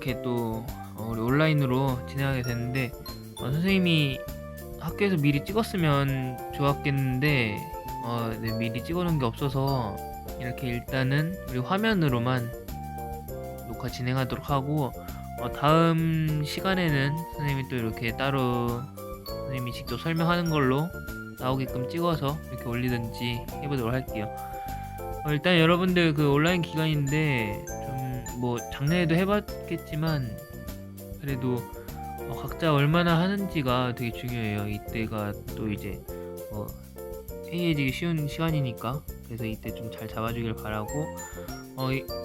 이렇게 또 우리 온라인으로 진행하게 됐는데, 선생님이 학교에서 미리 찍었으면 좋았겠는데 네, 미리 찍어 놓은 게 없어서 이렇게 일단은 우리 화면으로만 녹화 진행하도록 하고, 다음 시간에는 선생님이 또 이렇게 따로 선생님이 직접 설명하는 걸로 나오게끔 찍어서 이렇게 올리든지 해 보도록 할게요. 일단 여러분들 그 온라인 기간인데 좀 뭐 작년에도 해 봤겠지만 그래도 각자 얼마나 하는지가 되게 중요해요. 이때가 또 이제 어 해이해지기 쉬운 시간이니까. 그래서 이때 좀 잘 잡아 주길 바라고,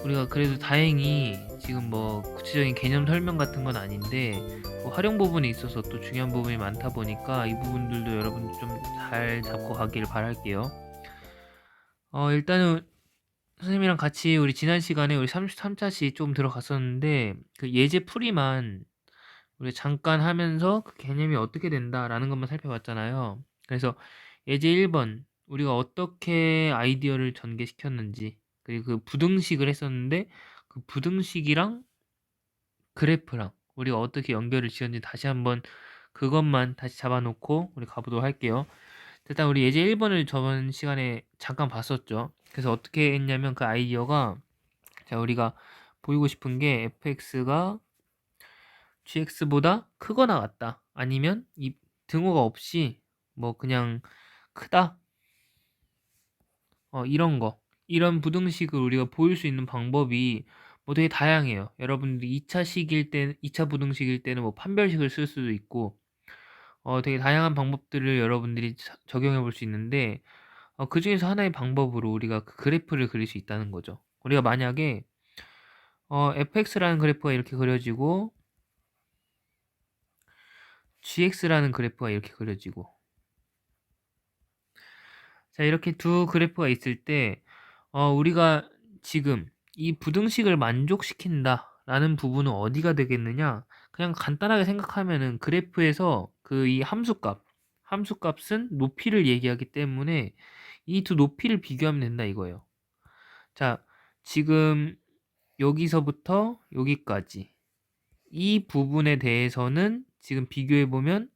우리가 그래도 다행히 지금 뭐 구체적인 개념 설명 같은 건 아닌데 뭐 활용 부분에 있어서 또 중요한 부분이 많다 보니까 이 부분들도 여러분들 좀 잘 잡고 가길 바랄게요. 일단은 선생님이랑 같이 우리 지난 시간에 우리 33차시 좀 들어갔었는데, 그 예제 풀이만 우리 잠깐 하면서 그 개념이 어떻게 된다라는 것만 살펴봤잖아요. 그래서 예제 1번 우리가 어떻게 아이디어를 전개시켰는지, 그리고 그 부등식을 했었는데 그 부등식이랑 그래프랑 우리가 어떻게 연결을 지었는지 다시 한번 그것만 다시 잡아놓고 우리 가보도록 할게요. 일단 우리 예제 1번을 저번 시간에 잠깐 봤었죠. 그래서 어떻게 했냐면 그 아이디어가, 자 우리가 보이고 싶은 게 fx가 gx보다 크거나 같다, 아니면 이 등호가 없이 뭐 그냥 크다, 이런 거, 이런 부등식을 우리가 보일 수 있는 방법이 뭐 되게 다양해요. 여러분들이 2차 부등식일 때는 뭐 판별식을 쓸 수도 있고 되게 다양한 방법들을 여러분들이 적용해 볼 수 있는데, 그 중에서 하나의 방법으로 우리가 그 그래프를 그릴 수 있다는 거죠. 우리가 만약에 fx라는 그래프가 이렇게 그려지고 gx라는 그래프가 이렇게 그려지고, 자 이렇게 두 그래프가 있을 때 우리가 지금 이 부등식을 만족시킨다라는 부분은 어디가 되겠느냐? 그냥 간단하게 생각하면은 그래프에서 그 이 함수값은 높이를 얘기하기 때문에 이 두 높이를 비교하면 된다 이거예요. 자, 지금 여기서부터 여기까지 이 부분에 대해서는 지금 비교해 보면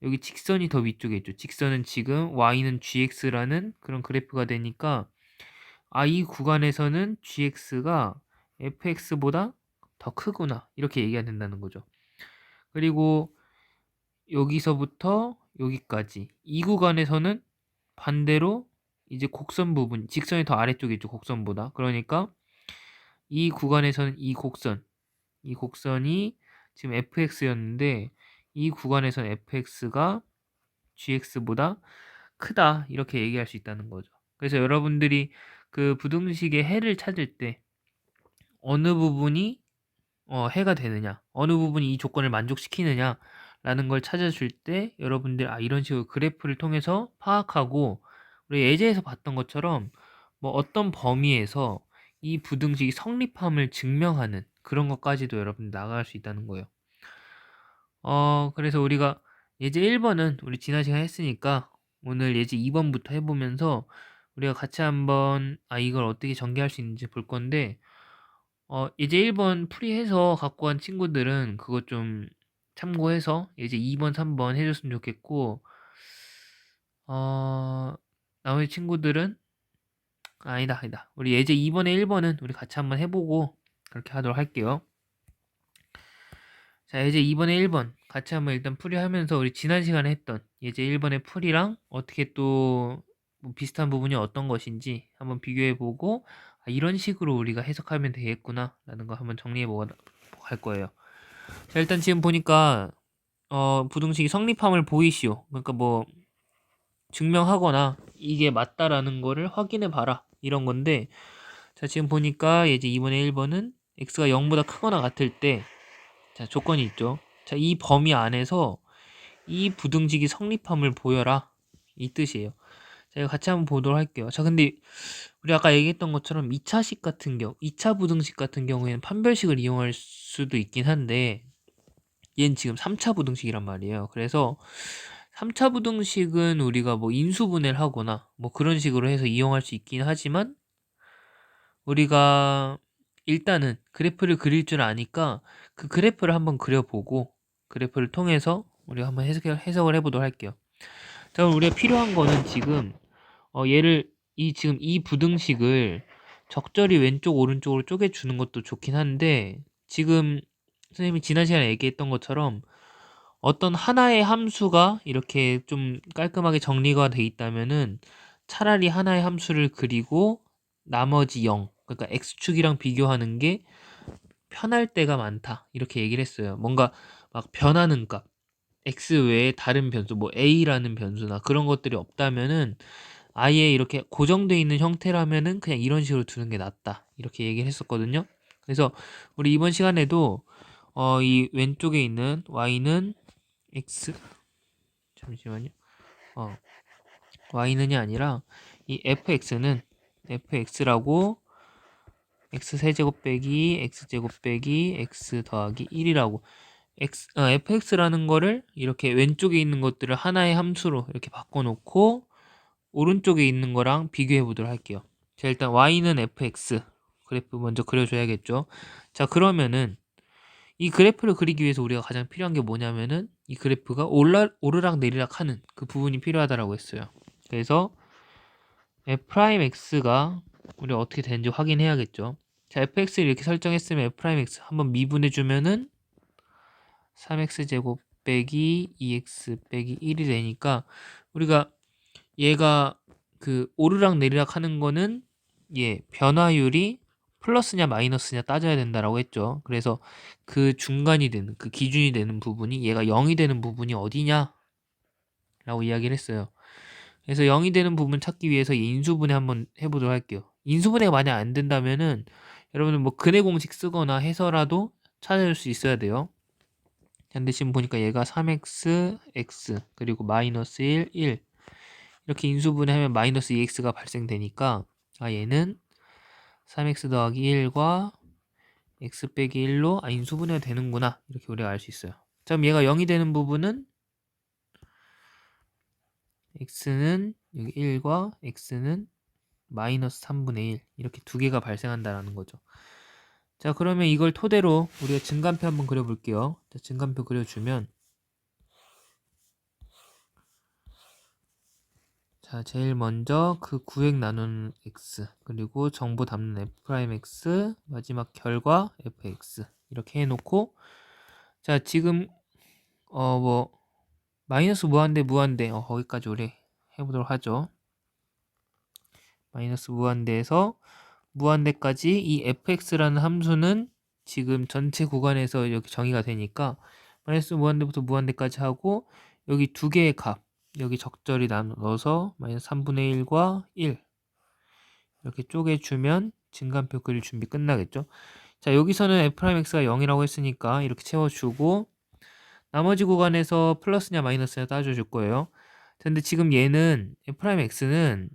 여기 직선이 더 위쪽에 있죠. 직선은 지금 y는 gx라는 그런 그래프가 되니까, 이 구간에서는 gx가 fx보다 더 크구나, 이렇게 얘기가 된다는 거죠. 그리고 여기서부터 여기까지 이 구간에서는 반대로 이제 곡선 부분, 직선이 더 아래쪽에 있죠, 곡선보다. 그러니까 이 구간에서는 이 곡선이 지금 fx였는데 이 구간에서는 fx가 gx보다 크다, 이렇게 얘기할 수 있다는 거죠. 그래서 여러분들이 그 부등식의 해를 찾을 때 어느 부분이 해가 되느냐, 어느 부분이 이 조건을 만족시키느냐 라는 걸 찾아줄 때 여러분들 이런 식으로 그래프를 통해서 파악하고, 우리 예제에서 봤던 것처럼 뭐 어떤 범위에서 이 부등식이 성립함을 증명하는 그런 것까지도 여러분 나갈 수 있다는 거예요. 그래서 우리가 예제 1번은 우리 지난 시간에 했으니까 오늘 예제 2번부터 해보면서 우리가 같이 한번 이걸 어떻게 전개할 수 있는지 볼 건데, 예제 1번 풀이해서 갖고 간 친구들은 그거 좀 참고해서 예제 2번, 3번 해줬으면 좋겠고, 나머지 친구들은 아니다. 우리 예제 2번에 1번은 우리 같이 한번 해보고 그렇게 하도록 할게요. 자, 예제 2번에 1번 같이 한번 일단 풀이하면서 우리 지난 시간에 했던 예제 1번의 풀이랑 어떻게 또뭐 비슷한 부분이 어떤 것인지 한번 비교해보고, 이런 식으로 우리가 해석하면 되겠구나 라는 거 한번 정리해보고 갈 거예요. 자, 일단 지금 보니까 부등식이 성립함을 보이시오, 그러니까 뭐 증명하거나 이게 맞다라는 거를 확인해 봐라, 이런 건데, 자 지금 보니까 예제 2번에 1번은 x가 0보다 크거나 같을 때, 자 조건이 있죠. 자 이 범위 안에서 이 부등식이 성립함을 보여라, 이 뜻이에요. 자 이거 같이 한번 보도록 할게요. 자 근데 우리 아까 얘기했던 것처럼 2차 부등식 같은 경우에는 판별식을 이용할 수도 있긴 한데 얘는 지금 3차 부등식이란 말이에요. 그래서 3차 부등식은 우리가 뭐 인수분해를 하거나 뭐 그런 식으로 해서 이용할 수 있긴 하지만, 우리가 일단은 그래프를 그릴 줄 아니까 그 그래프를 한번 그려보고 그래프를 통해서 우리가 한번 해석을 해보도록 할게요. 자, 그럼 우리가 필요한 거는 지금 지금 이 부등식을 적절히 왼쪽 오른쪽으로 쪼개주는 것도 좋긴 한데, 지금 선생님이 지난 시간에 얘기했던 것처럼 어떤 하나의 함수가 이렇게 좀 깔끔하게 정리가 돼 있다면은 차라리 하나의 함수를 그리고 나머지 0, 그러니까 x축이랑 비교하는 게 편할 때가 많다, 이렇게 얘기를 했어요. 뭔가 막 변하는 값, x 외에 다른 변수, 뭐 a라는 변수나 그런 것들이 없다면은 아예 이렇게 고정되어 있는 형태라면은 그냥 이런 식으로 두는 게 낫다, 이렇게 얘기를 했었거든요. 그래서 우리 이번 시간에도 이 왼쪽에 있는 y는 x, 잠시만요. y는이 아니라 이 fx라고 x세제곱 빼기 x제곱 빼기 x 더하기 1이라고 fx라는 거를 이렇게 왼쪽에 있는 것들을 하나의 함수로 이렇게 바꿔놓고 오른쪽에 있는 거랑 비교해 보도록 할게요. 자, 일단 y는 fx 그래프 먼저 그려줘야겠죠. 자, 그러면은 이 그래프를 그리기 위해서 우리가 가장 필요한 게 뭐냐면은 이 그래프가 오르락 내리락 하는 그 부분이 필요하다라고 했어요. 그래서 f'x가 우리가 어떻게 되는지 확인해야겠죠. 자, fx를 이렇게 설정했으면 f'x 한번 미분해 주면은 3x제곱 빼기 2x 빼기 1이 되니까, 우리가 얘가 그 오르락 내리락 하는 거는 변화율이 플러스냐 마이너스냐 따져야 된다라고 했죠. 그래서 그 중간이 되는, 그 기준이 되는 부분이, 얘가 0이 되는 부분이 어디냐 라고 이야기를 했어요. 그래서 0이 되는 부분 찾기 위해서 인수분해 한번 해보도록 할게요. 인수분해가 만약 안 된다면은 여러분은 뭐 근해 공식 쓰거나 해서라도 찾아줄 수 있어야 돼요. 근데 지금 보니까 얘가 3x, x, 그리고 마이너스 1, 1 이렇게 인수분해하면 마이너스 2x가 발생되니까 얘는 3x 더하기 1과 x 빼기 1로 인수분해가 되는구나, 이렇게 우리가 알 수 있어요. 자, 그럼 얘가 0이 되는 부분은 x는 여기 1과 x는 마이너스 3분의 1 이렇게 두 개가 발생한다라는 거죠. 자, 그러면 이걸 토대로 우리가 증간표 한번 그려볼게요. 자, 증간표 그려주면, 자, 제일 먼저 그 구획 나누는 x, 그리고 정보 담는 f'x, 마지막 결과 fx 이렇게 해놓고, 자, 지금 뭐 마이너스 무한대 거기까지 우리 해보도록 하죠. 마이너스 무한대에서 무한대까지 이 fx라는 함수는 지금 전체 구간에서 이렇게 정의가 되니까 마이너스 무한대부터 무한대까지 하고, 여기 두 개의 값 여기 적절히 넣어서 마이너스 3분의 1과 1 이렇게 쪼개주면 증간표 그릴 준비 끝나겠죠. 자, 여기서는 f'x가 0이라고 했으니까 이렇게 채워주고, 나머지 구간에서 플러스냐 마이너스냐 따져줄 거예요. 근데 지금 얘는 f'x는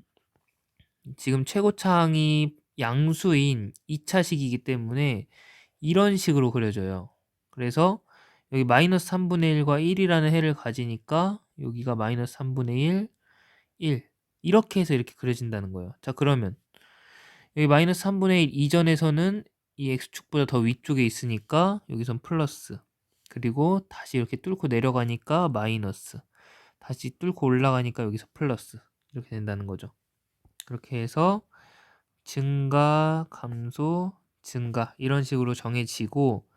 지금 최고차항이 양수인 2차식이기 때문에 이런 식으로 그려져요. 그래서 여기 마이너스 3분의 1과 1이라는 해를 가지니까 여기가 마이너스 3분의 1, 1 이렇게 해서 이렇게 그려진다는 거예요. 자, 그러면 여기 마이너스 3분의 1 이전에서는 이 x축보다 더 위쪽에 있으니까 여기선 플러스, 그리고 다시 이렇게 뚫고 내려가니까 마이너스, 다시 뚫고 올라가니까 여기서 플러스, 이렇게 된다는 거죠. 그렇게 해서 증가, 감소, 증가 이런 식으로 정해지고,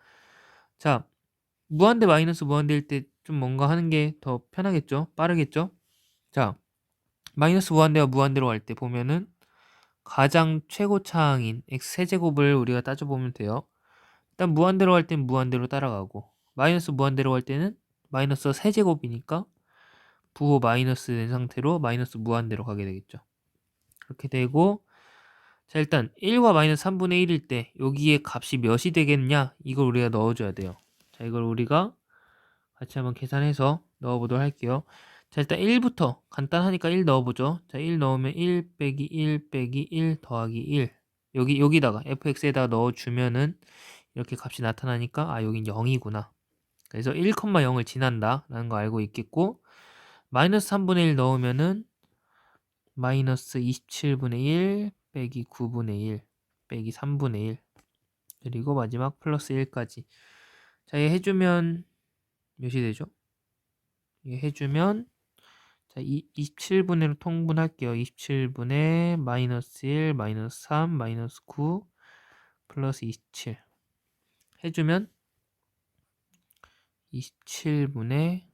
자, 무한대 마이너스 무한대일 때 좀 뭔가 하는 게 더 편하겠죠? 빠르겠죠? 자, 마이너스 무한대와 무한대로 갈 때 보면은 가장 최고차항인 x세제곱을 우리가 따져보면 돼요. 일단 무한대로 갈 땐 무한대로 따라가고, 마이너스 무한대로 갈 때는 마이너스 세제곱이니까 부호 마이너스 된 상태로 마이너스 무한대로 가게 되겠죠. 그렇게 되고, 자, 일단 1과 마이너스 3분의 1일 때 여기에 값이 몇이 되겠냐, 이걸 우리가 넣어줘야 돼요. 자, 이걸 우리가 같이 한번 계산해서 넣어보도록 할게요. 자, 일단 1부터 간단하니까 1 넣어보죠. 자, 1 넣으면 1 빼기 1 빼기 1 더하기 1 여기다가 fx에다가 넣어주면은 이렇게 값이 나타나니까 여긴 0이구나. 그래서 1,0을 지난다 라는 거 알고 있겠고, 마이너스 3분의 1 넣으면은 마이너스 27분의 1 빼기 9분의 1 빼기 3분의 1 그리고 마지막 플러스 1까지. 자, 얘 해주면 몇이 되죠? 얘 해주면 자, 27분의로 통분할게요. 27분의 마이너스 1, 마이너스 3, 마이너스 9, 플러스 27 해주면 27분의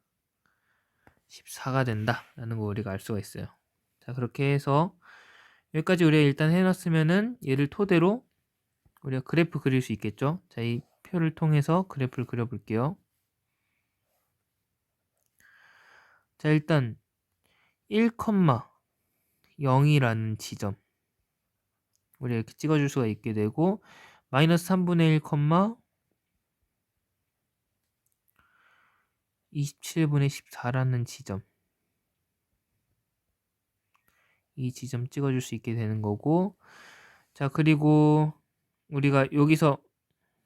14가 된다라는 거 우리가 알 수가 있어요. 자, 그렇게 해서 여기까지 우리가 일단 해놨으면은 얘를 토대로 우리가 그래프 그릴 수 있겠죠. 자, 이 표를 통해서 그래프를 그려볼게요. 자, 일단 1,0이라는 지점 우리가 이렇게 찍어줄 수가 있게 되고 마이너스 3분의 1, 27분의 14라는 지점 이 지점 찍어줄 수 있게 되는 거고 자 그리고 우리가 여기서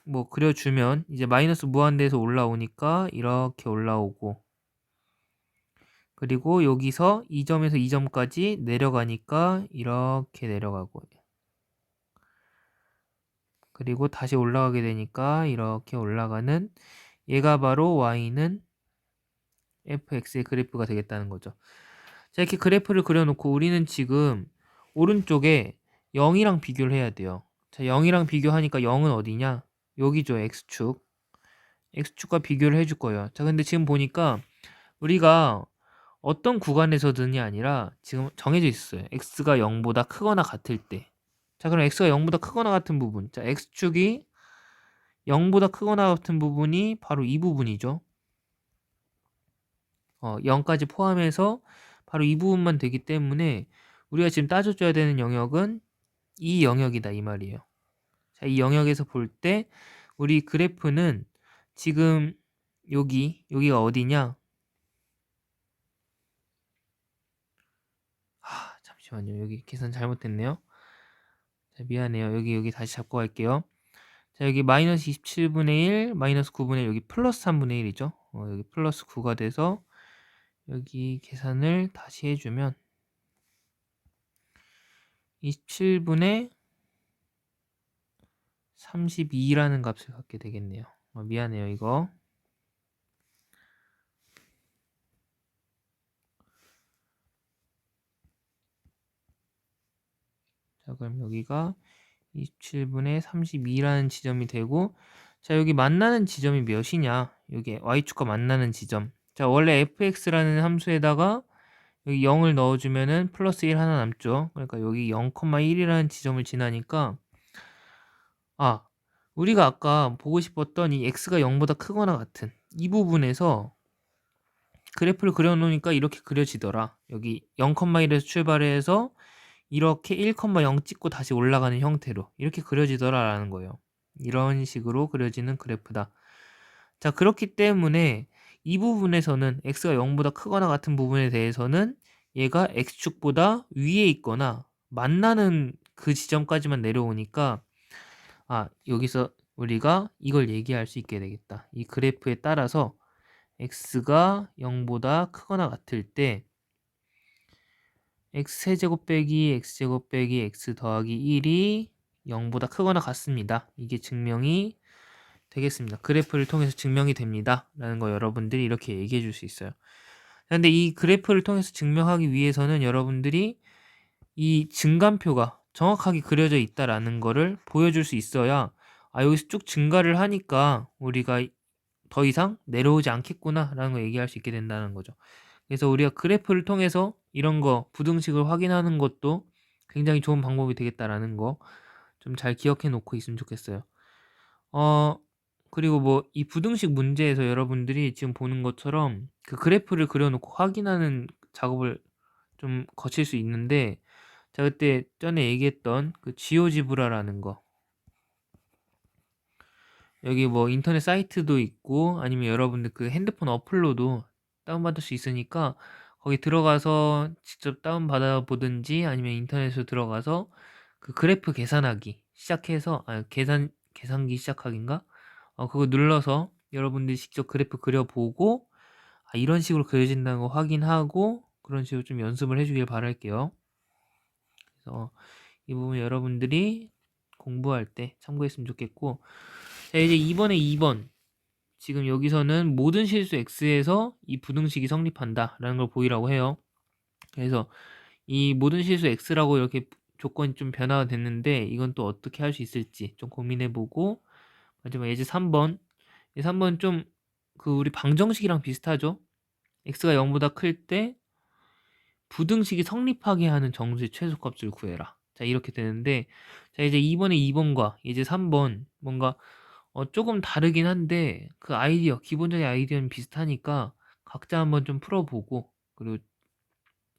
뭐 그려주면 이제 마이너스 무한대에서 올라오니까 이렇게 올라오고 그리고 여기서 이 점에서 이 점까지 내려가니까 이렇게 내려가고 그리고 다시 올라가게 되니까 이렇게 올라가는 얘가 바로 y는 fx의 그래프가 되겠다는 거죠. 자, 이렇게 그래프를 그려놓고 우리는 지금 오른쪽에 0이랑 비교를 해야 돼요. 자, 0이랑 비교하니까 0은 어디냐? 여기죠, x축. x축과 비교를 해줄 거예요. 자, 근데 지금 보니까 우리가 어떤 구간에서든이 아니라 지금 정해져 있어요. x가 0보다 크거나 같을 때. 자, 그럼 x가 0보다 크거나 같은 부분. 자, x축이 0보다 크거나 같은 부분이 바로 이 부분이죠. 0까지 포함해서 바로 이 부분만 되기 때문에 우리가 지금 따져줘야 되는 영역은 이 영역이다 이 말이에요. 자, 이 영역에서 볼 때 우리 그래프는 지금 여기가 어디냐? 잠시만요. 여기 계산 잘못됐네요. 자, 미안해요. 여기 다시 잡고 갈게요. 자, 여기 마이너스 27분의 1, 마이너스 9분의 1, 여기 플러스 3분의 1이죠. 여기 플러스 9가 돼서 여기 계산을 다시 해주면 27분의 32라는 값을 갖게 되겠네요. 미안해요, 이거. 자, 그럼 여기가 27분의 32라는 지점이 되고 자, 여기 만나는 지점이 몇이냐? 여기 y축과 만나는 지점. 자, 원래 fx라는 함수에다가 여기 0을 넣어주면은 플러스 1 하나 남죠. 그러니까 여기 0,1이라는 지점을 지나니까 우리가 아까 보고 싶었던 이 x가 0보다 크거나 같은 이 부분에서 그래프를 그려놓으니까 이렇게 그려지더라. 여기 0,1에서 출발해서 이렇게 1,0 찍고 다시 올라가는 형태로 이렇게 그려지더라라는 거예요. 이런 식으로 그려지는 그래프다. 자, 그렇기 때문에 이 부분에서는 x가 0보다 크거나 같은 부분에 대해서는 얘가 x축보다 위에 있거나 만나는 그 지점까지만 내려오니까 여기서 우리가 이걸 얘기할 수 있게 되겠다. 이 그래프에 따라서 x가 0보다 크거나 같을 때 x세제곱 빼기 x제곱 빼기 x 더하기 1이 0보다 크거나 같습니다. 이게 증명이 되겠습니다. 그래프를 통해서 증명이 됩니다. 라는 거 여러분들이 이렇게 얘기해 줄 수 있어요. 근데 이 그래프를 통해서 증명하기 위해서는 여러분들이 이 증감표가 정확하게 그려져 있다라는 거를 보여줄 수 있어야 여기서 쭉 증가를 하니까 우리가 더 이상 내려오지 않겠구나 라는 거 얘기할 수 있게 된다는 거죠. 그래서 우리가 그래프를 통해서 이런 거 부등식을 확인하는 것도 굉장히 좋은 방법이 되겠다라는 거 좀 잘 기억해 놓고 있으면 좋겠어요. 그리고 뭐 이 부등식 문제에서 여러분들이 지금 보는 것처럼 그 그래프를 그려놓고 확인하는 작업을 좀 거칠 수 있는데 제가 그때 전에 얘기했던 그 지오지브라라는 거 여기 뭐 인터넷 사이트도 있고 아니면 여러분들 그 핸드폰 어플로도 다운받을 수 있으니까 거기 들어가서 직접 다운받아 보든지 아니면 인터넷으로 들어가서 그 그래프 계산하기 시작해서 계산기 시작하기인가? 그거 눌러서 여러분들이 직접 그래프 그려보고 이런 식으로 그려진다는 거 확인하고 그런 식으로 좀 연습을 해주길 바랄게요. 그래서 이 부분 여러분들이 공부할 때 참고했으면 좋겠고. 자, 이제 이번에 2번. 지금 여기서는 모든 실수 x에서 이 부등식이 성립한다라는 걸 보이라고 해요. 그래서 이 모든 실수 x라고 이렇게 조건이 좀 변화가 됐는데 이건 또 어떻게 할 수 있을지 좀 고민해보고, 마지막 예제 3번. 3번 좀 그 우리 방정식이랑 비슷하죠. x가 0보다 클 때 부등식이 성립하게 하는 정수의 최소값을 구해라. 자, 이렇게 되는데, 자, 이제 이번에 2번과 이제 3번 뭔가 조금 다르긴 한데 그 아이디어, 기본적인 아이디어는 비슷하니까 각자 한번 좀 풀어보고, 그리고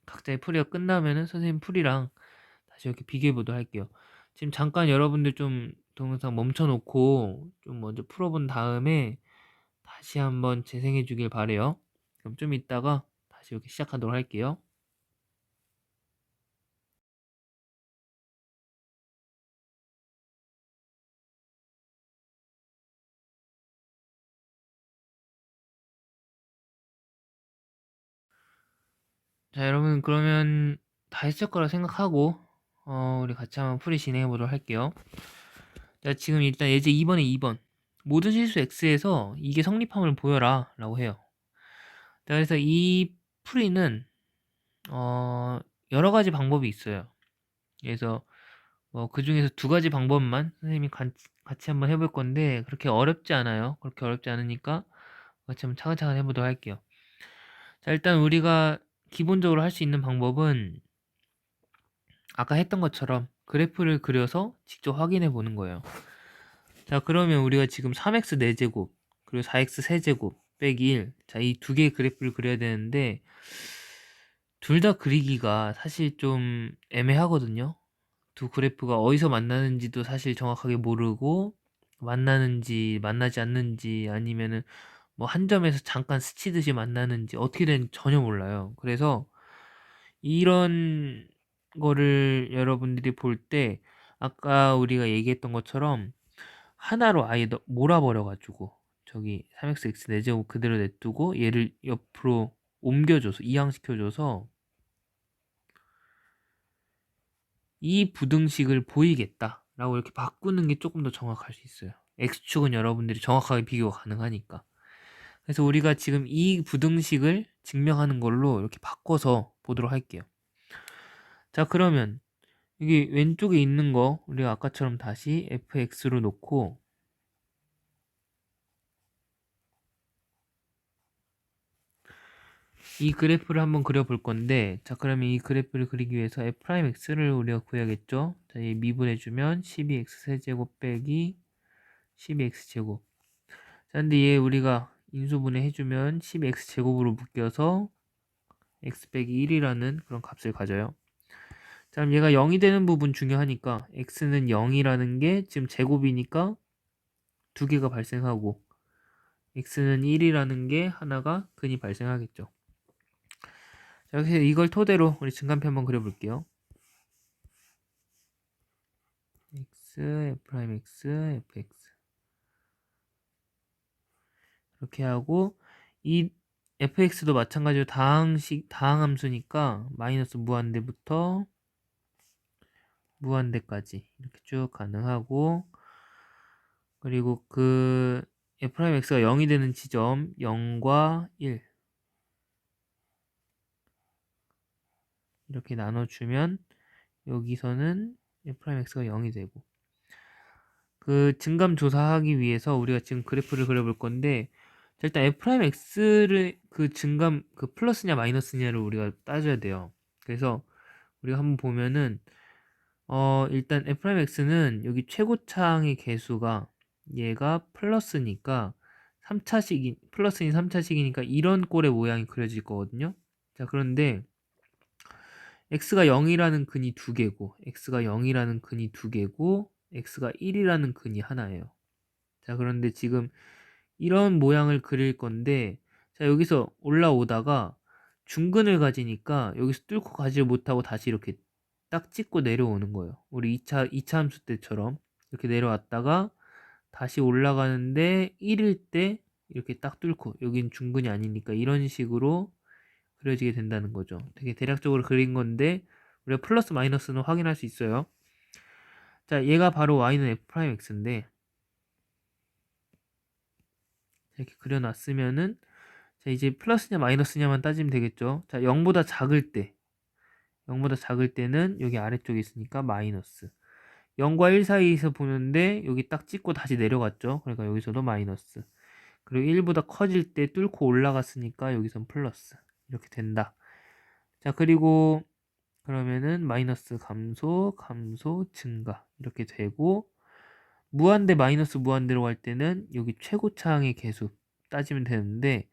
각자의 풀이가 끝나면은 선생님 풀이랑 다시 이렇게 비교해 보도록 할게요. 지금 잠깐 여러분들 좀 동영상 멈춰놓고 좀 먼저 풀어본 다음에 다시 한번 재생해 주길 바래요. 그럼 좀 이따가 다시 이렇게 시작하도록 할게요. 자, 여러분, 그러면 다 했을 거라 생각하고 우리 같이 한번 풀이 진행해 보도록 할게요. 자, 지금 일단 예제 2번에 2번. 모든 실수 x에서 이게 성립함을 보여라 라고 해요. 자, 그래서 이 풀이는 여러 가지 방법이 있어요. 그래서 그 중에서 두 가지 방법만 선생님이 같이 한번 해볼 건데 그렇게 어렵지 않아요. 그렇게 어렵지 않으니까 같이 한번 차근차근 해보도록 할게요. 자, 일단 우리가 기본적으로 할 수 있는 방법은 아까 했던 것처럼 그래프를 그려서 직접 확인해 보는 거예요. 자, 그러면 우리가 지금 3x 4제곱 그리고 4x 세제곱 빼기 1, 자, 이 두 개의 그래프를 그려야 되는데 둘 다 그리기가 사실 좀 애매하거든요. 두 그래프가 어디서 만나는지도 사실 정확하게 모르고, 만나는지 만나지 않는지 아니면은 뭐 한 점에서 잠깐 스치듯이 만나는지 어떻게 되는지 전혀 몰라요. 그래서 이런 거를 여러분들이 볼 때 아까 우리가 얘기했던 것처럼 하나로 아예 몰아버려가지고 저기 3xx 4제곱 그대로 냅두고 얘를 옆으로 옮겨줘서 이항시켜줘서 이 부등식을 보이겠다 라고 이렇게 바꾸는 게 조금 더 정확할 수 있어요. x축은 여러분들이 정확하게 비교가 가능하니까. 그래서 우리가 지금 이 부등식을 증명하는 걸로 이렇게 바꿔서 보도록 할게요. 자, 그러면 여기 왼쪽에 있는 거 우리가 아까처럼 다시 fx로 놓고 이 그래프를 한번 그려볼 건데, 자, 그러면 이 그래프를 그리기 위해서 f'x를 우리가 구해야겠죠. 자, 이 미분해주면 12x 세제곱 빼기 12x제곱. 자, 근데 얘 우리가 인수분해 해주면 12x제곱으로 묶여서 x 빼기 1이라는 그런 값을 가져요. 자, 그럼 얘가 0이 되는 부분 중요하니까 x는 0이라는 게 지금 제곱이니까 두 개가 발생하고 x는 1이라는 게 하나가 근이 발생하겠죠. 자, 그래서 이걸 토대로 우리 증간표 한번 그려볼게요. x, f'x, fx 이렇게 하고 이 fx도 마찬가지로 다항함수니까 마이너스 무한대부터 무한대까지 이렇게 쭉 가능하고, 그리고 그 f'x가 0이 되는 지점 0과 1 이렇게 나눠주면 여기서는 f'x가 0이 되고, 그 증감 조사하기 위해서 우리가 지금 그래프를 그려볼 건데, 자, 일단 f'x를 그 증감 그 플러스냐 마이너스냐를 우리가 따져야 돼요. 그래서 우리가 한번 보면은 일단 f'x는 여기 최고차항의 개수가 얘가 플러스니까 3차식이 플러스인 3차식이니까 이런 꼴의 모양이 그려질 거거든요. 자, 그런데 x가 0이라는 근이 두 개고 x가 0이라는 근이 두 개고 x가 1이라는 근이 하나예요. 자, 그런데 지금 이런 모양을 그릴 건데, 자, 여기서 올라오다가 중근을 가지니까 여기서 뚫고 가지 못하고 다시 이렇게 딱 찍고 내려오는 거예요. 우리 2차 함수 때처럼 이렇게 내려왔다가 다시 올라가는데 1일 때 이렇게 딱 뚫고, 여긴 중근이 아니니까 이런 식으로 그려지게 된다는 거죠. 되게 대략적으로 그린 건데 우리가 플러스 마이너스는 확인할 수 있어요. 자, 얘가 바로 y는 f'x인데 이렇게 그려놨으면은 자, 이제 플러스냐 마이너스냐만 따지면 되겠죠. 자, 0보다 작을 때 0보다 작을 때는 여기 아래쪽에 있으니까 마이너스. 0과 1 사이에서 보는데 여기 딱 찍고 다시 내려갔죠. 그러니까 여기서도 마이너스. 그리고 1보다 커질 때 뚫고 올라갔으니까 여기선 플러스. 이렇게 된다. 자, 그리고 그러면은 마이너스 감소, 감소, 증가 이렇게 되고 무한대 마이너스 무한대로 갈 때는 여기 최고차항의 개수 따지면 되는데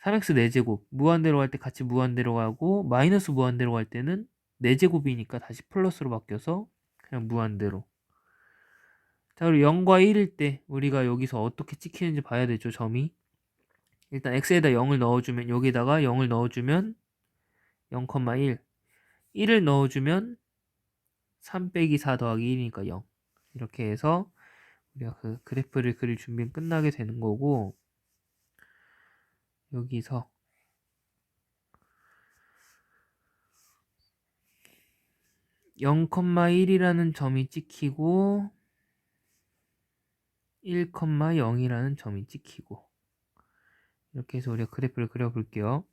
3x 4제곱 무한대로 갈 때 같이 무한대로 가고 마이너스 무한대로 갈 때는 4제곱이니까 다시 플러스로 바뀌어서 그냥 무한대로. 자, 그리고 0과 1일 때 우리가 여기서 어떻게 찍히는지 봐야 되죠. 점이 일단 x에다 0을 넣어주면 여기다가 0을 넣어주면 0,1 1을 넣어주면 3 빼기 4 더하기 1이니까 0 이렇게 해서 우리가 그 그래프를 그릴 준비는 끝나게 되는 거고 여기서 0,1이라는 점이 찍히고 1,0이라는 점이 찍히고 이렇게 해서 우리가 그래프를 그려볼게요.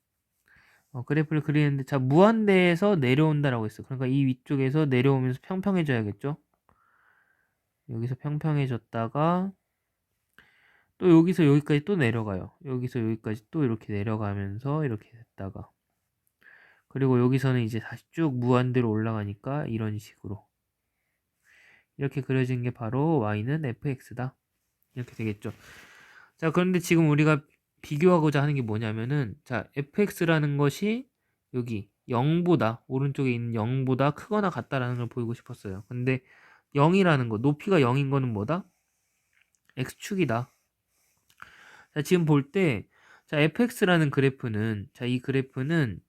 그래프를 그리는데 자 무한대에서 내려온다라고 했어. 그러니까 이 위쪽에서 내려오면서 평평해져야겠죠. 여기서 평평해졌다가 또 여기서 여기까지 또 내려가요. 여기서 여기까지 또 이렇게 내려가면서 이렇게 됐다가 그리고 여기서는 이제 다시 쭉 무한대로 올라가니까 이런 식으로 이렇게 그려진 게 바로 y는 fx다. 이렇게 되겠죠. 자, 그런데 지금 우리가 비교하고자 하는 게 뭐냐면은 자, fx라는 것이 여기 0보다 오른쪽에 있는 0보다 크거나 같다라는 걸 보이고 싶었어요. 근데 0이라는 거, 높이가 0인 거는 뭐다? x축이다. 자, 지금 볼 때 자, fx라는 그래프는 자, 이 그래프는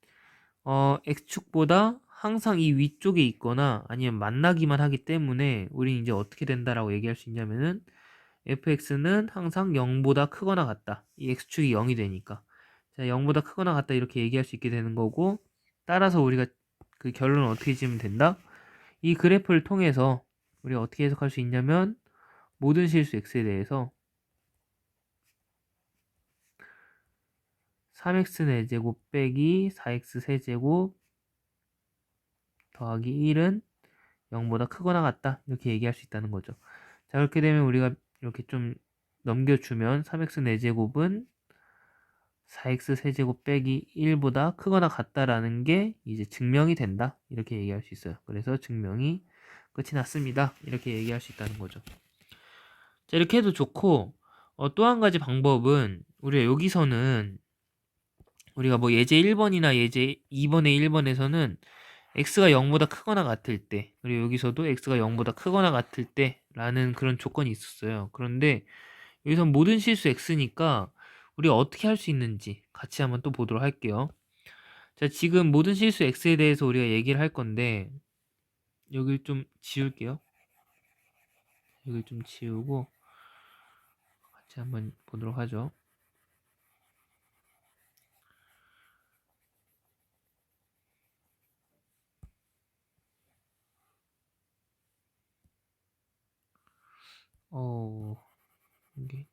x축보다 항상 이 위쪽에 있거나 아니면 만나기만 하기 때문에 우리는 이제 어떻게 된다라고 얘기할 수 있냐면은 fx는 항상 0보다 크거나 같다. 이 x축이 0이 되니까. 자, 0보다 크거나 같다 이렇게 얘기할 수 있게 되는 거고 따라서 우리가 그 결론을 어떻게 지으면 된다? 이 그래프를 통해서 우리가 어떻게 해석할 수 있냐면 모든 실수 x에 대해서 3x 4제곱 빼기 4x 세제곱 더하기 1은 0보다 크거나 같다 이렇게 얘기할 수 있다는 거죠. 자, 그렇게 되면 우리가 이렇게 좀 넘겨주면 3x 4제곱은 4x 세제곱 빼기 1보다 크거나 같다라는 게 이제 증명이 된다 이렇게 얘기할 수 있어요. 그래서 증명이 끝이 났습니다 이렇게 얘기할 수 있다는 거죠. 자, 이렇게 해도 좋고 또 한 가지 방법은 우리가 여기서는 우리가 뭐 예제 1번이나 예제 2번의 1번에서는 x가 0보다 크거나 같을 때 그리고 여기서도 x가 0보다 크거나 같을 때 라는 그런 조건이 있었어요. 그런데 여기서 모든 실수 x니까 우리가 어떻게 할 수 있는지 같이 한번 또 보도록 할게요. 자, 지금 모든 실수 x에 대해서 우리가 얘기를 할 건데 여길 좀 지울게요. 여길 좀 지우고 같이 한번 보도록 하죠. 이게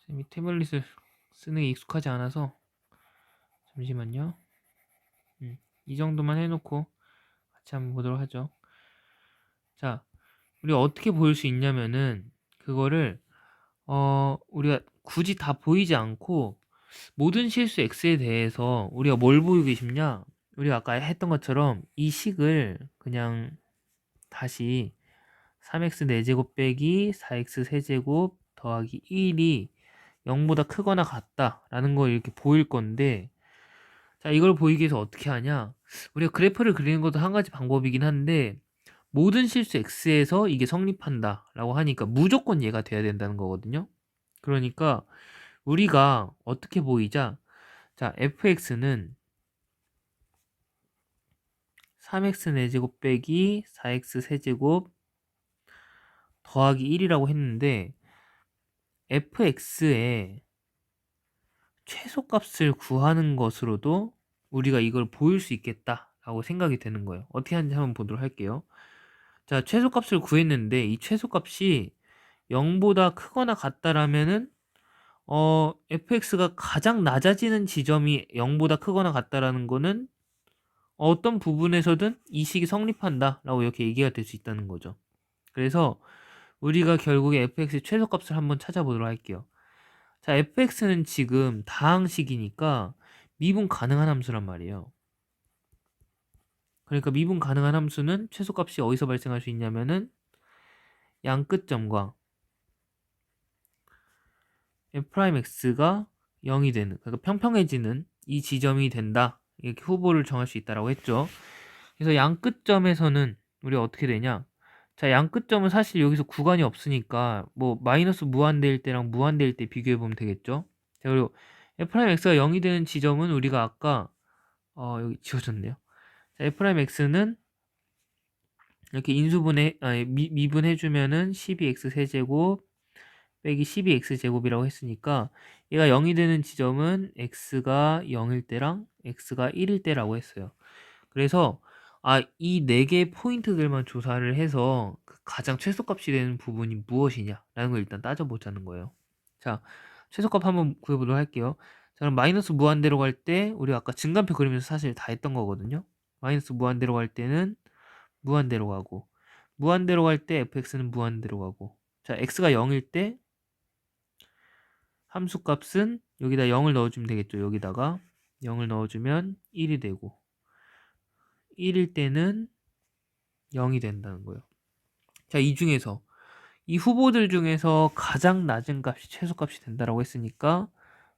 쌤이 태블릿을 쓰는 게 익숙하지 않아서 잠시만요. 이 정도만 해놓고 같이 한번 보도록 하죠. 자, 우리가 어떻게 보일 수 있냐면은 그거를 우리가 굳이 다 보이지 않고 모든 실수 x에 대해서 우리가 뭘 보이고 싶냐? 우리가 아까 했던 것처럼 이 식을 그냥 다시 3x 4제곱 빼기 4x 세제곱 더하기 1이 0보다 크거나 같다라는 걸 이렇게 보일 건데 자, 이걸 보이기 위해서 어떻게 하냐? 우리가 그래프를 그리는 것도 한 가지 방법이긴 한데 모든 실수 x에서 이게 성립한다 라고 하니까 무조건 얘가 돼야 된다는 거거든요. 그러니까 우리가 어떻게 보이자 자, fx는 3x 4제곱 빼기 4x 세제곱 더하기 1이라고 했는데 fx의 최소값을 구하는 것으로도 우리가 이걸 보일 수 있겠다라고 생각이 되는 거예요. 어떻게 하는지 한번 보도록 할게요. 자, 최소값을 구했는데 이 최소값이 0보다 크거나 같다라면은 fx가 가장 낮아지는 지점이 0보다 크거나 같다라는 거는 어떤 부분에서든 이 식이 성립한다라고 이렇게 얘기가 될 수 있다는 거죠. 그래서 우리가 결국에 fx의 최소값을 한번 찾아보도록 할게요. 자, fx는 지금 다항식이니까 미분 가능한 함수란 말이에요. 그러니까 미분 가능한 함수는 최소값이 어디서 발생할 수 있냐면은 양 끝점과 f'x가 0이 되는, 그러니까 평평해지는 이 지점이 된다. 이렇게 후보를 정할 수 있다라고 했죠. 그래서 양 끝점에서는 우리가 어떻게 되냐? 자, 양 끝점은 사실 여기서 구간이 없으니까 뭐 마이너스 무한대일 때랑 무한대일 때 비교해 보면 되겠죠. 자, 그리고 f'x가 0이 되는 지점은 우리가 아까 여기 지워졌네요. 자, f'x는 이렇게 인수분해, 미분해 주면은 12x 세제곱 빼기 12x 제곱이라고 했으니까 얘가 0이 되는 지점은 x가 0일 때랑 x가 1일 때라고 했어요. 그래서 이 4개의 포인트들만 조사를 해서 그 가장 최소값이 되는 부분이 무엇이냐라는 걸 일단 따져보자는 거예요. 자, 최소값 한번 구해보도록 할게요. 자, 그럼 마이너스 무한대로 갈 때 우리가 아까 증간표 그리면서 사실 다 했던 거거든요. 마이너스 무한대로 갈 때는 무한대로 가고, 무한대로 갈 때 fx는 무한대로 가고, 자, x가 0일 때 함수값은 여기다 0을 넣어주면 되겠죠. 여기다가 0을 넣어주면 1이 되고, 1일 때는 0이 된다는 거예요. 자, 이 후보들 중에서 가장 낮은 값이 최소값이 된다라고 했으니까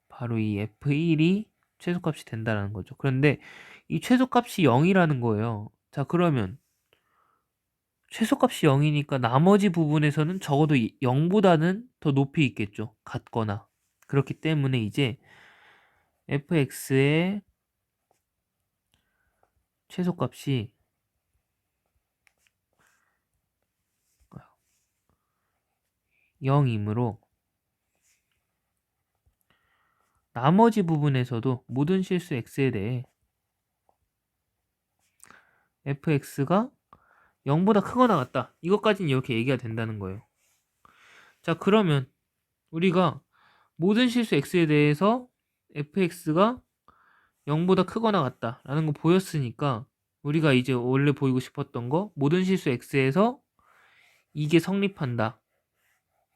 바로 이 f1이 최소값이 된다라는 거죠. 그런데 이 최소값이 0이라는 거예요. 자, 그러면 최소값이 0이니까 나머지 부분에서는 적어도 0보다는 더 높이 있겠죠. 같거나. 그렇기 때문에 이제 fx의 최소값이 0이므로 나머지 부분에서도 모든 실수 x에 대해 fx가 0보다 크거나 같다. 이것까지는 이렇게 얘기가 된다는 거예요. 자, 그러면 우리가 모든 실수 x에 대해서 fx가 0보다 크거나 같다라는 거 보였으니까 우리가 이제 원래 보이고 싶었던 거 모든 실수 x에서 이게 성립한다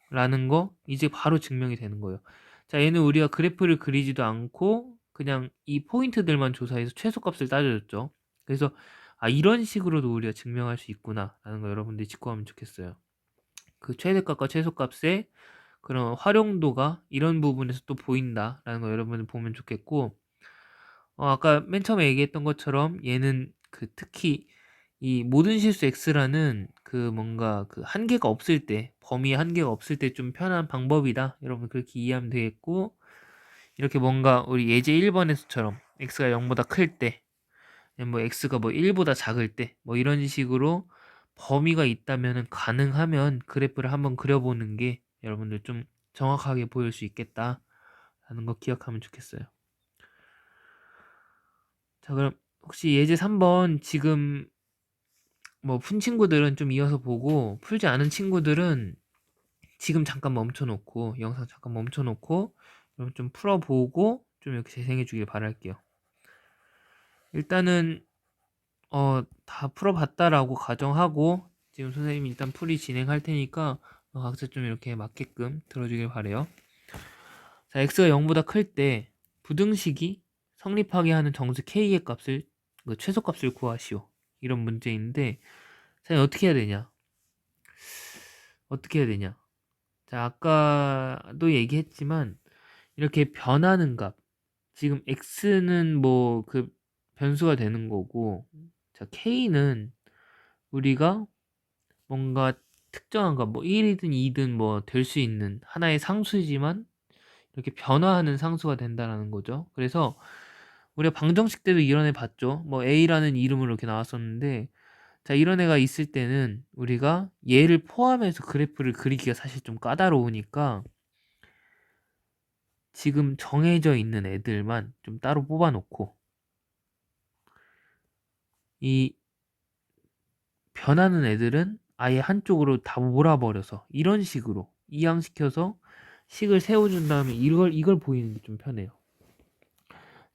라는 거 이제 바로 증명이 되는 거예요. 자, 얘는 우리가 그래프를 그리지도 않고 그냥 이 포인트들만 조사해서 최소값을 따져줬죠. 그래서 이런 식으로도 우리가 증명할 수 있구나 라는 거 여러분들이 짚고하면 좋겠어요. 그 최대값과 최소값의 그런 활용도가 이런 부분에서 또 보인다라는 거 여러분들 보면 좋겠고, 아까 맨 처음에 얘기했던 것처럼 얘는 그 특히 이 모든 실수 x라는 그 뭔가 그 한계가 없을 때, 범위의 한계가 없을 때 좀 편한 방법이다. 여러분 그렇게 이해하면 되겠고, 이렇게 뭔가 우리 예제 1번에서처럼 x가 0보다 클 때, 뭐 x가 뭐 1보다 작을 때, 뭐 이런 식으로 범위가 있다면은 가능하면 그래프를 한번 그려보는 게 여러분들 좀 정확하게 보일 수 있겠다라는 거 기억하면 좋겠어요. 자, 그럼 혹시 예제 3번 지금 뭐 푼 친구들은 좀 이어서 보고, 풀지 않은 친구들은 지금 잠깐 멈춰놓고, 영상 잠깐 멈춰놓고 좀 풀어보고 좀 이렇게 재생해 주길 바랄게요. 일단은 다 풀어봤다라고 가정하고 지금 선생님이 일단 풀이 진행할 테니까 각자 좀 이렇게 맞게끔 들어주길 바래요. 자, x가 0보다 클 때 부등식이 성립하게 하는 정수 k의 값을, 그 최소값을 구하시오. 이런 문제인데, 자, 어떻게 해야 되냐? 어떻게 해야 되냐? 자, 아까도 얘기했지만 이렇게 변하는 값, 지금 x는 뭐 그 변수가 되는 거고, 자, k는 우리가 뭔가 특정한 값, 뭐 1이든 2든 뭐 될 수 있는 하나의 상수이지만 이렇게 변화하는 상수가 된다는 거죠. 그래서 우리가 방정식 때도 이런 애 봤죠. 뭐 a라는 이름으로 이렇게 나왔었는데, 자, 이런 애가 있을 때는 우리가 얘를 포함해서 그래프를 그리기가 사실 좀 까다로우니까 지금 정해져 있는 애들만 좀 따로 뽑아놓고, 이 변하는 애들은 아예 한쪽으로 다 몰아버려서 이런 식으로 이항시켜서 식을 세워준 다음에 이걸 보이는 게 좀 편해요.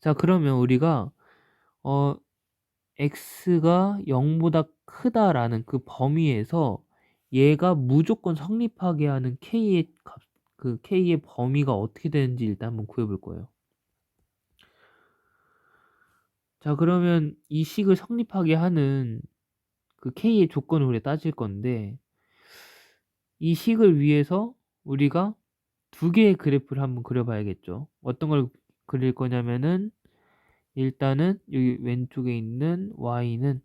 자, 그러면 우리가 x가 0보다 크다라는 그 범위에서 얘가 무조건 성립하게 하는 k의 값, 그 k의 범위가 어떻게 되는지 일단 한번 구해볼 거예요. 자, 그러면 이 식을 성립하게 하는 그 k의 조건을 우리가 따질 건데, 이 식을 위해서 우리가 두 개의 그래프를 한번 그려봐야겠죠. 어떤 걸 그릴 거냐면은, 일단은 여기 왼쪽에 있는 y는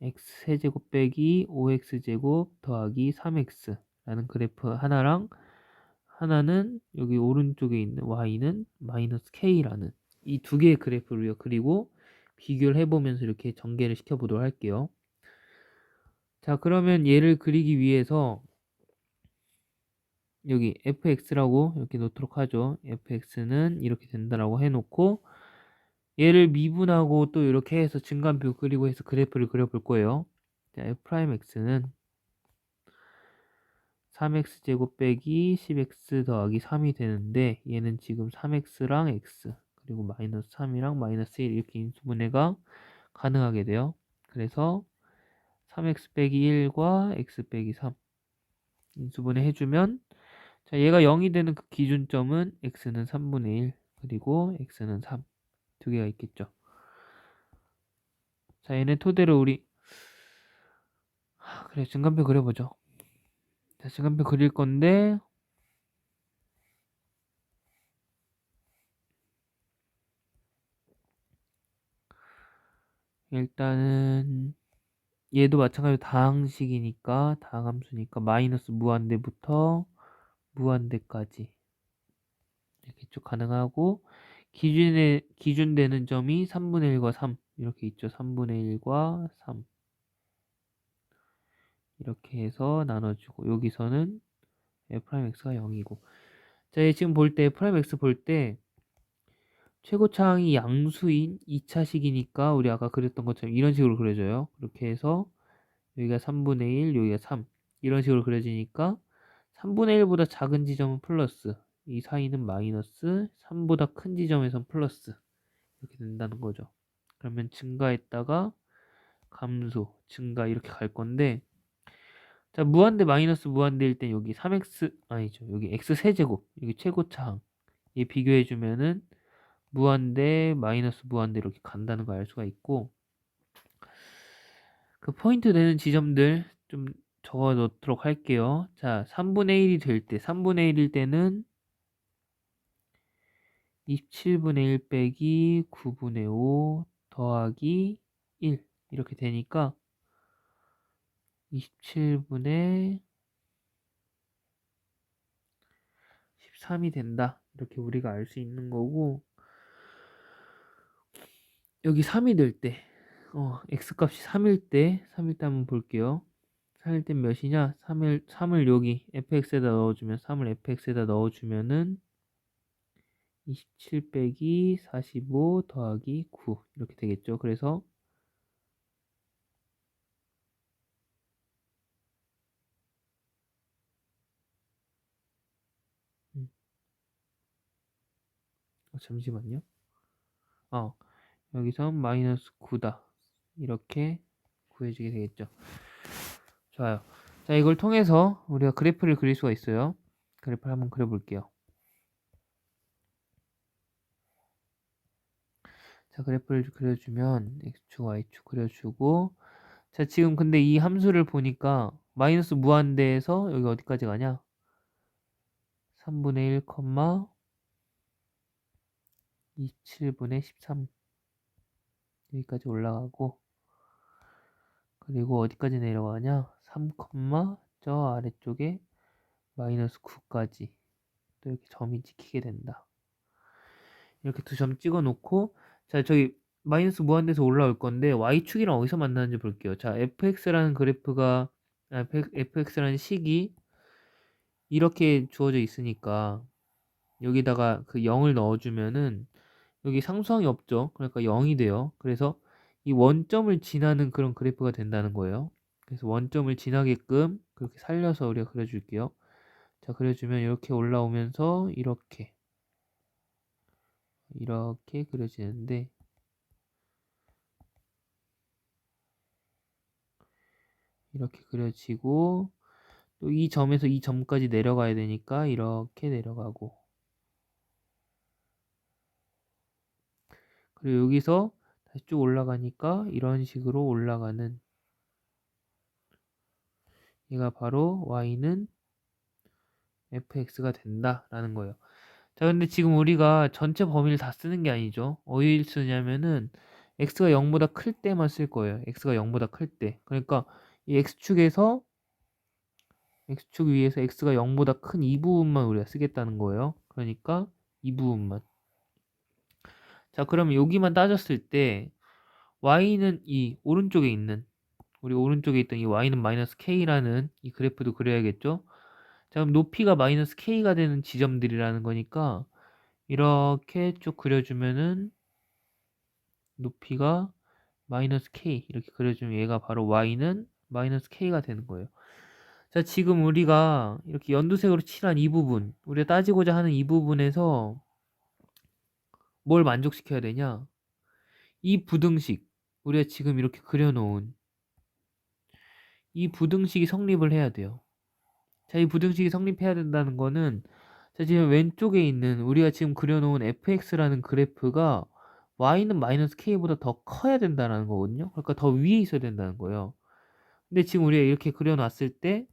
x세제곱 빼기 5x제곱 더하기 3x라는 그래프 하나랑, 하나는 여기 오른쪽에 있는 y는 마이너스 k라는 이 두 개의 그래프를 우리가 그리고 비교를 해보면서 이렇게 전개를 시켜보도록 할게요. 자, 그러면 얘를 그리기 위해서 여기 fx라고 이렇게 놓도록 하죠. fx는 이렇게 된다라고 해놓고, 얘를 미분하고 또 이렇게 해서 증가표 그리고 해서 그래프를 그려볼 거예요. 자, f'x는 3x제곱 빼기 10x 더하기 3이 되는데, 얘는 지금 3x랑 x 그리고 마이너스 3이랑 마이너스 1 이렇게 인수분해가 가능하게 돼요. 그래서 3x 빼기 1과 x 빼기 3 인수분해 해주면, 자, 얘가 0이 되는 그 기준점은 x는 3분의 1 그리고 x는 3 두 개가 있겠죠. 자, 얘네 토대로 우리 그래 증간표 그려보죠. 자, 증간표 그릴 건데, 일단은 얘도 마찬가지로 다항식이니까, 다항함수니까 마이너스 무한대부터 무한대까지 이렇게 쭉 가능하고, 기준되는 점이 3분의 1과 3 이렇게 있죠. 3분의 1과 3 이렇게 해서 나눠주고, 여기서는 f'x가 0이고, 자, 얘 지금 볼 때 f'x 볼 때 최고차항이 양수인 2차식이니까 우리 아까 그렸던 것처럼 이런 식으로 그려져요. 그렇게 해서 여기가 3분의 1, 여기가 3 이런 식으로 그려지니까 3분의 1보다 작은 지점은 플러스, 이 사이는 마이너스, 3보다 큰 지점에선 플러스 이렇게 된다는 거죠. 그러면 증가했다가 감소, 증가 이렇게 갈 건데, 자, 무한대 마이너스 무한대일 땐 여기 3x 아니죠, 여기 x 세제곱 여기 최고차항 이 비교해주면은 무한대 마이너스 무한대 이렇게 간다는 걸 알 수가 있고, 그 포인트 되는 지점들 좀 적어 놓도록 할게요. 자, 3분의 1이 될 때, 3분의 1일 때는 27분의 1 빼기 9분의 5 더하기 1 이렇게 되니까 27분의 13이 된다. 이렇게 우리가 알 수 있는 거고, 여기 3이 될 때, x값이 3일 때 한번 볼게요. 3일 때 몇이냐? 3을 여기 fx에다 넣어주면, 3을 fx에다 넣어주면은 27 빼기 45 더하기 9 이렇게 되겠죠. 그래서 잠시만요. 여기서 마이너스 9다 이렇게 구해지게 되겠죠. 좋아요. 자, 이걸 통해서 우리가 그래프를 그릴 수가 있어요. 그래프를 한번 그려볼게요. 자, 그래프를 그려주면 x축, y축 그려주고, 자, 지금 근데 이 함수를 보니까 마이너스 무한대에서 여기 어디까지 가냐? 3분의 1, 27분의 13 여기까지 올라가고, 그리고 어디까지 내려가냐? 3, 저 아래쪽에 마이너스 9까지 또 이렇게 점이 찍히게 된다. 이렇게 두 점 찍어 놓고, 자, 저기 마이너스 무한대에서 올라올 건데 y축이랑 어디서 만나는지 볼게요. 자, fx라는 그래프가 fx라는 식이 이렇게 주어져 있으니까 여기다가 그 0을 넣어주면은 여기 상수항이 없죠. 그러니까 0이 돼요. 그래서 이 원점을 지나는 그런 그래프가 된다는 거예요. 그래서 원점을 지나게끔 그렇게 살려서 우리가 그려줄게요. 자, 그려주면 이렇게 올라오면서 이렇게 그려지는데, 이렇게 그려지고 또 이 점에서 이 점까지 내려가야 되니까 이렇게 내려가고, 그리고 여기서 다시 쭉 올라가니까 이런 식으로 올라가는, 얘가 바로 y는 fx가 된다라는 거예요. 자, 근데 지금 우리가 전체 범위를 다 쓰는 게 아니죠. 어디를 쓰냐면은 x가 0보다 클 때만 쓸 거예요. x가 0보다 클 때. 그러니까 이 x축 위에서 x가 0보다 큰 이 부분만 우리가 쓰겠다는 거예요. 그러니까 이 부분만. 자, 그러면 여기만 따졌을 때 y는 이 오른쪽에 있는, 우리 오른쪽에 있던 이 y는 마이너스 k라는 이 그래프도 그려야겠죠. 자, 그럼 높이가 마이너스 k가 되는 지점들이라는 거니까 이렇게 쭉 그려주면은 높이가 마이너스 k 이렇게 그려주면 얘가 바로 y는 마이너스 k가 되는 거예요. 자, 지금 우리가 이렇게 연두색으로 칠한 이 부분, 우리가 따지고자 하는 이 부분에서 뭘 만족시켜야 되냐? 이 부등식, 우리가 지금 이렇게 그려놓은 이 부등식이 성립을 해야 돼요. 자, 이 부등식이 성립해야 된다는 거는, 자, 지금 왼쪽에 있는 우리가 지금 그려놓은 fx라는 그래프가 y는 마이너스 k보다 더 커야 된다는 거거든요. 그러니까 더 위에 있어야 된다는 거예요. 근데 지금 우리가 이렇게 그려놨을 때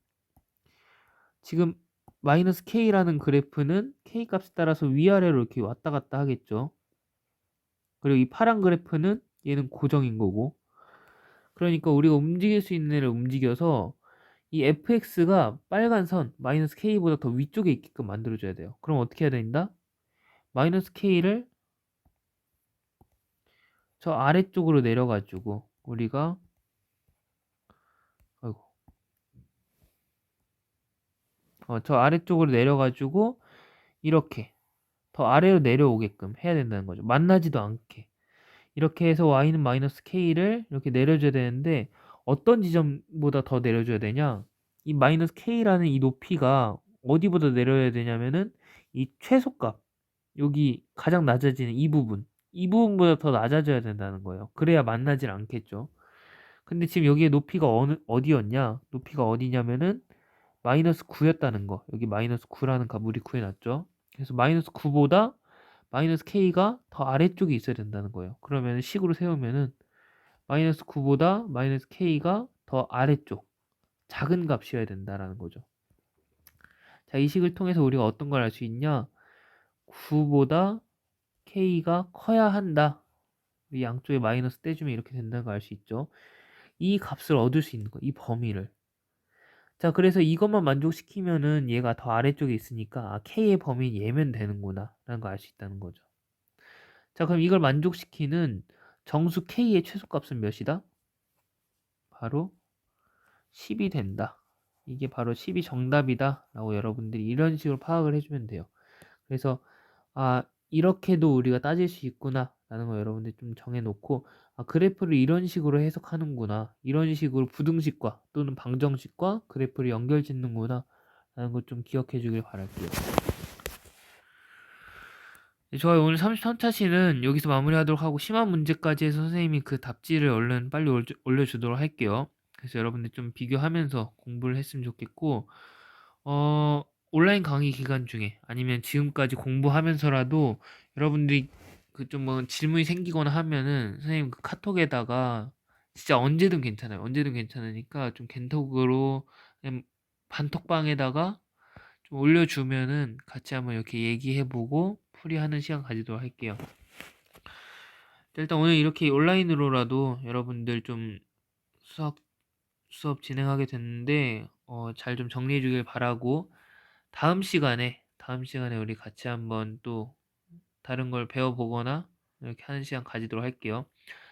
지금 마이너스 k라는 그래프는 k 값에 따라서 위아래로 이렇게 왔다 갔다 하겠죠. 그리고 이 파란 그래프는 얘는 고정인 거고, 그러니까 우리가 움직일 수 있는 애를 움직여서 이 fx가 빨간 선 마이너스 k보다 더 위쪽에 있게끔 만들어줘야 돼요. 그럼 어떻게 해야 된다? 마이너스 k를 저 아래쪽으로 내려가지고 우리가, 아이고, 저 아래쪽으로 내려가지고 이렇게 더 아래로 내려오게끔 해야 된다는 거죠. 만나지도 않게. 이렇게 해서 y는 마이너스 k를 이렇게 내려줘야 되는데, 어떤 지점보다 더 내려줘야 되냐? 이 마이너스 k라는 이 높이가 어디보다 내려야 되냐면은 이 최소값, 여기 가장 낮아지는 이 부분보다 더 낮아져야 된다는 거예요. 그래야 만나질 않겠죠. 근데 지금 여기에 높이가 어디였냐? 높이가 어디냐면은 마이너스 9였다는 거. 여기 마이너스 9라는 값 우리 구해놨죠. 그래서 마이너스 9보다 마이너스 k가 더 아래쪽에 있어야 된다는 거예요. 그러면 식으로 세우면은 마이너스 9보다 마이너스 k가 더 아래쪽, 작은 값이어야 된다라는 거죠. 자, 이 식을 통해서 우리가 어떤 걸 알 수 있냐? 9보다 k가 커야 한다. 이 양쪽에 마이너스 떼주면 이렇게 된다는 걸 알 수 있죠. 이 값을 얻을 수 있는 거, 이 범위를. 자, 그래서 이것만 만족시키면은 얘가 더 아래쪽에 있으니까 k의 범위는 얘면 되는구나 라는 걸 알 수 있다는 거죠. 자, 그럼 이걸 만족시키는 정수 k의 최소값은 몇이다? 바로 10이 된다. 이게 바로 10이 정답이다 라고 여러분들이 이런 식으로 파악을 해주면 돼요. 그래서 이렇게도 우리가 따질 수 있구나 라는 거 여러분들이 좀 정해놓고, 그래프를 이런 식으로 해석하는구나, 이런 식으로 부등식과 또는 방정식과 그래프를 연결 짓는구나 라는 것 좀 기억해 주길 바랄게요. 네, 좋아요. 오늘 33차시는 여기서 마무리하도록 하고, 심한 문제까지 해서 선생님이 그 답지를 얼른 빨리 올려주도록 할게요. 그래서 여러분들 좀 비교하면서 공부를 했으면 좋겠고, 온라인 강의 기간 중에 아니면 지금까지 공부하면서라도 여러분들이 그 좀 뭐 질문이 생기거나 하면은 선생님 그 카톡에다가 진짜 언제든 괜찮아요. 언제든 괜찮으니까 좀 겐톡으로 그냥 단톡방에다가 좀 올려주면은 같이 한번 이렇게 얘기해보고 풀이하는 시간 가지도록 할게요. 일단 오늘 이렇게 온라인으로라도 여러분들 좀 수업 진행하게 됐는데 잘 좀 정리해 주길 바라고, 다음 시간에 우리 같이 한번 또 다른 걸 배워보거나 이렇게 하는 시간 가지도록 할게요.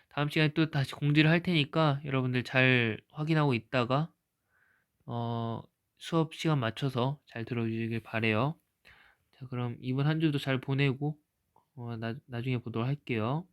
다음 시간에 또 다시 공지를 할 테니까 여러분들 잘 확인하고 있다가 수업 시간 맞춰서 잘 들어주시길 바래요. 자, 그럼 이번 한 주도 잘 보내고 나중에 보도록 할게요.